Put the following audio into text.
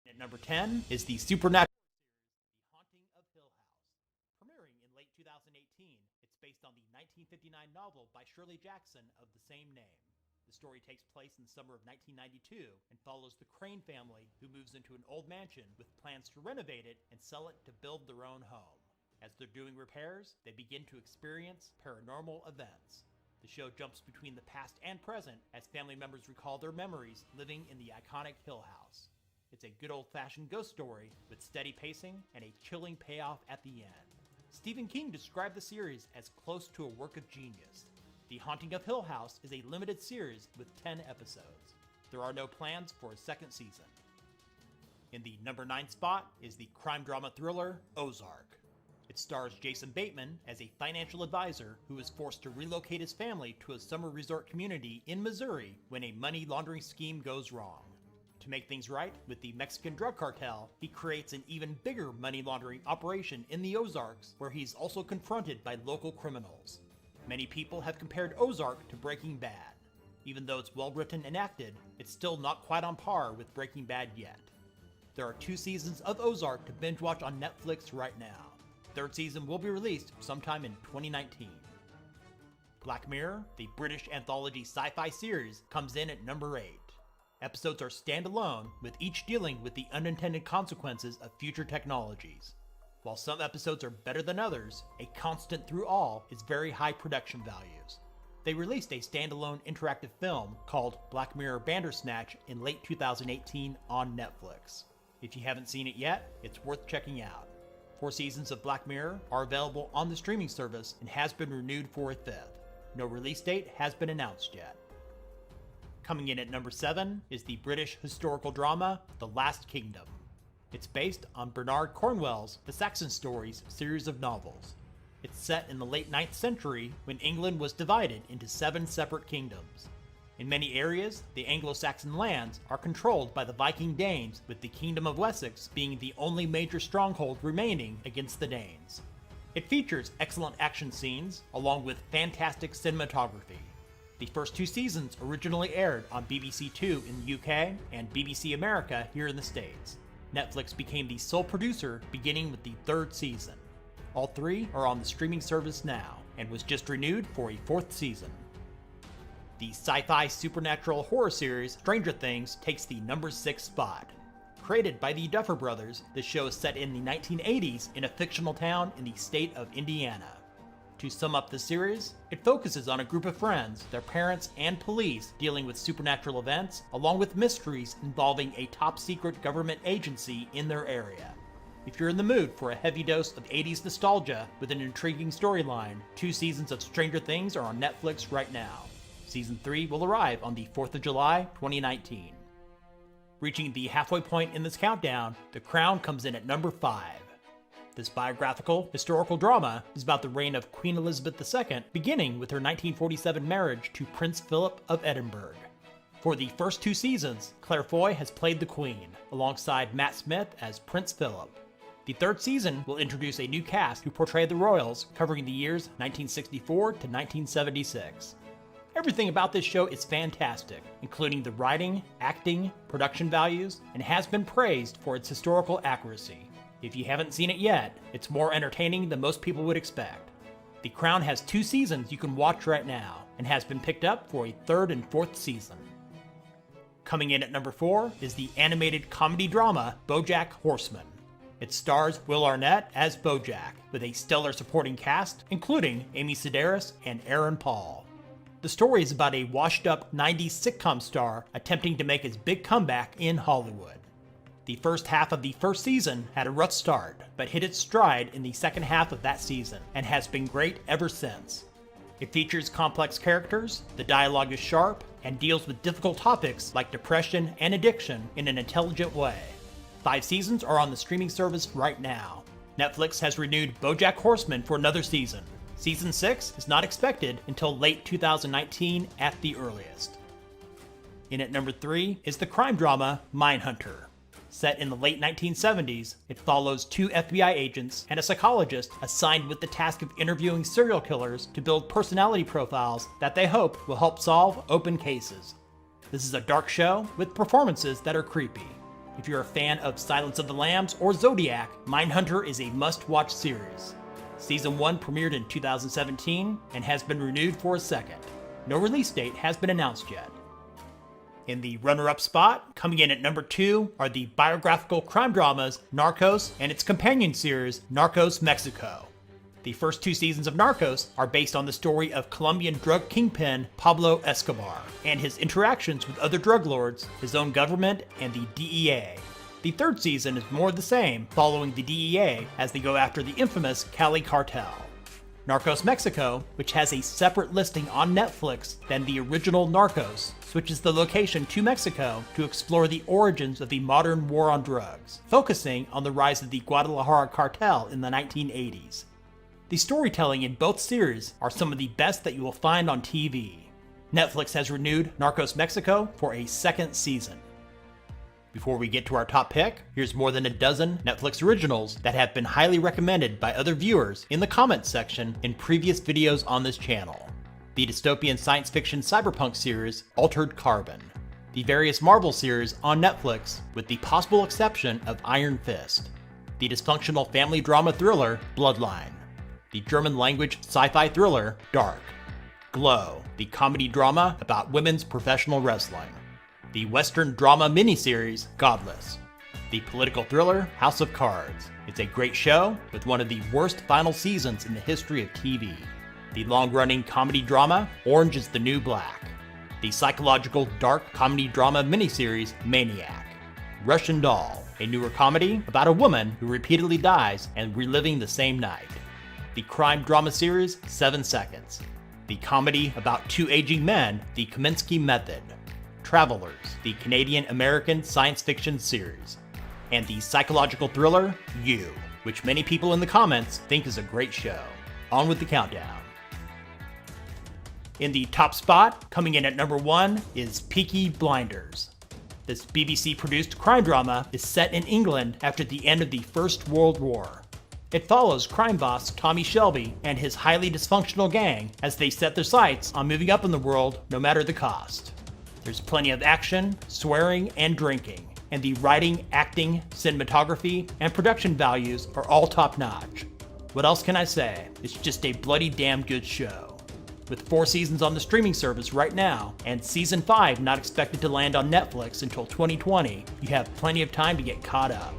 At number 10 is the supernatural series, The Haunting of Hill House. Premiering in late 2018, it's based on the 1959 novel by Shirley Jackson of the same name. The story takes place in the summer of 1992 and follows the Crane family, who moves into an old mansion with plans to renovate it and sell it to build their own home. As they're doing repairs, they begin to experience paranormal events. The show jumps between the past and present as family members recall their memories living in the iconic Hill House. It's a good old-fashioned ghost story with steady pacing and a chilling payoff at the end. Stephen King described the series as close to a work of genius. The Haunting of Hill House is a limited series with 10 episodes. There are no plans for a second season. In the number 9 spot is the crime drama thriller Ozark. It stars Jason Bateman as a financial advisor who is forced to relocate his family to a summer resort community in Missouri when a money laundering scheme goes wrong. To make things right with the Mexican drug cartel, he creates an even bigger money laundering operation in the Ozarks, where he's also confronted by local criminals. Many people have compared Ozark to Breaking Bad. Even though it's well written and acted, it's still not quite on par with Breaking Bad yet. There are 2 seasons of Ozark to binge watch on Netflix right now. Third season will be released sometime in 2019. Black Mirror, the British anthology sci-fi series, comes in at number 8. Episodes are standalone, with each dealing with the unintended consequences of future technologies. While some episodes are better than others, a constant through all is very high production values. They released a standalone interactive film called Black Mirror Bandersnatch in late 2018 on Netflix. If you haven't seen it yet, it's worth checking out. 4 seasons of Black Mirror are available on the streaming service and has been renewed for a 5th. No release date has been announced yet. Coming in at number 7 is the British historical drama The Last Kingdom. It's based on Bernard Cornwell's The Saxon Stories series of novels. It's set in the late 9th century when England was divided into 7 separate kingdoms. In many areas, the Anglo-Saxon lands are controlled by the Viking Danes, with the Kingdom of Wessex being the only major stronghold remaining against the Danes. It features excellent action scenes, along with fantastic cinematography. The first 2 seasons originally aired on BBC Two in the UK and BBC America here in the States. Netflix became the sole producer beginning with the 3rd season. All 3 are on the streaming service now, and was just renewed for a 4th season. The sci-fi supernatural horror series Stranger Things takes the number 6 spot. Created by the Duffer Brothers, the show is set in the 1980s in a fictional town in the state of Indiana. To sum up the series, it focuses on a group of friends, their parents, and police dealing with supernatural events, along with mysteries involving a top-secret government agency in their area. If you're in the mood for a heavy dose of 80s nostalgia with an intriguing storyline, 2 seasons of Stranger Things are on Netflix right now. Season 3 will arrive on the 4th of July, 2019. Reaching the halfway point in this countdown, The Crown comes in at number 5. This biographical, historical drama is about the reign of Queen Elizabeth II, beginning with her 1947 marriage to Prince Philip of Edinburgh. For the first 2 seasons, Claire Foy has played the Queen, alongside Matt Smith as Prince Philip. The 3rd season will introduce a new cast who portray the royals, covering the years 1964 to 1976. Everything about this show is fantastic, including the writing, acting, production values, and has been praised for its historical accuracy. If you haven't seen it yet, it's more entertaining than most people would expect. The Crown has 2 seasons you can watch right now, and has been picked up for a 3rd and 4th season. Coming in at number 4 is the animated comedy drama BoJack Horseman. It stars Will Arnett as BoJack, with a stellar supporting cast, including Amy Sedaris and Aaron Paul. The story is about a washed-up 90s sitcom star attempting to make his big comeback in Hollywood. The first half of the 1st season had a rough start, but hit its stride in the second half of that season, and has been great ever since. It features complex characters, the dialogue is sharp, and deals with difficult topics like depression and addiction in an intelligent way. 5 seasons are on the streaming service right now. Netflix has renewed BoJack Horseman for another season. Season 6 is not expected until late 2019 at the earliest. In at number 3 is the crime drama Mindhunter. Set in the late 1970s, it follows 2 FBI agents and a psychologist assigned with the task of interviewing serial killers to build personality profiles that they hope will help solve open cases. This is a dark show with performances that are creepy. If you're a fan of Silence of the Lambs or Zodiac, Mindhunter is a must-watch series. Season 1 premiered in 2017 and has been renewed for a second. No release date has been announced yet. In the runner-up spot, coming in at number 2, are the biographical crime dramas Narcos and its companion series, Narcos Mexico. The first 2 seasons of Narcos are based on the story of Colombian drug kingpin Pablo Escobar and his interactions with other drug lords, his own government, and the DEA. The 3rd season is more of the same, following the DEA as they go after the infamous Cali cartel. Narcos Mexico, which has a separate listing on Netflix than the original Narcos, switches the location to Mexico to explore the origins of the modern war on drugs, focusing on the rise of the Guadalajara cartel in the 1980s. The storytelling in both series are some of the best that you will find on TV. Netflix has renewed Narcos Mexico for a 2nd season. Before we get to our top pick, here's more than a dozen Netflix originals that have been highly recommended by other viewers in the comments section in previous videos on this channel. The dystopian science fiction cyberpunk series Altered Carbon, the various Marvel series on Netflix with the possible exception of Iron Fist, the dysfunctional family drama thriller Bloodline, the German language sci-fi thriller Dark, Glow, the comedy drama about women's professional wrestling, the Western drama miniseries Godless, the political thriller House of Cards. It's a great show with one of the worst final seasons in the history of TV. The long-running comedy drama Orange is the New Black, the psychological dark comedy drama miniseries Maniac, Russian Doll, a newer comedy about a woman who repeatedly dies and reliving the same night, the crime drama series 7 Seconds, the comedy about 2 aging men, The Kominsky Method, Travelers, the Canadian-American science fiction series, and the psychological thriller You, which many people in the comments think is a great show. On with the countdown. In the top spot, coming in at number 1, is Peaky Blinders. This BBC-produced crime drama is set in England after the end of the First World War. It follows crime boss Tommy Shelby and his highly dysfunctional gang as they set their sights on moving up in the world no matter the cost. There's plenty of action, swearing, and drinking, and the writing, acting, cinematography, and production values are all top-notch. What else can I say? It's just a bloody damn good show. With 4 seasons on the streaming service right now, and Season 5 not expected to land on Netflix until 2020, you have plenty of time to get caught up.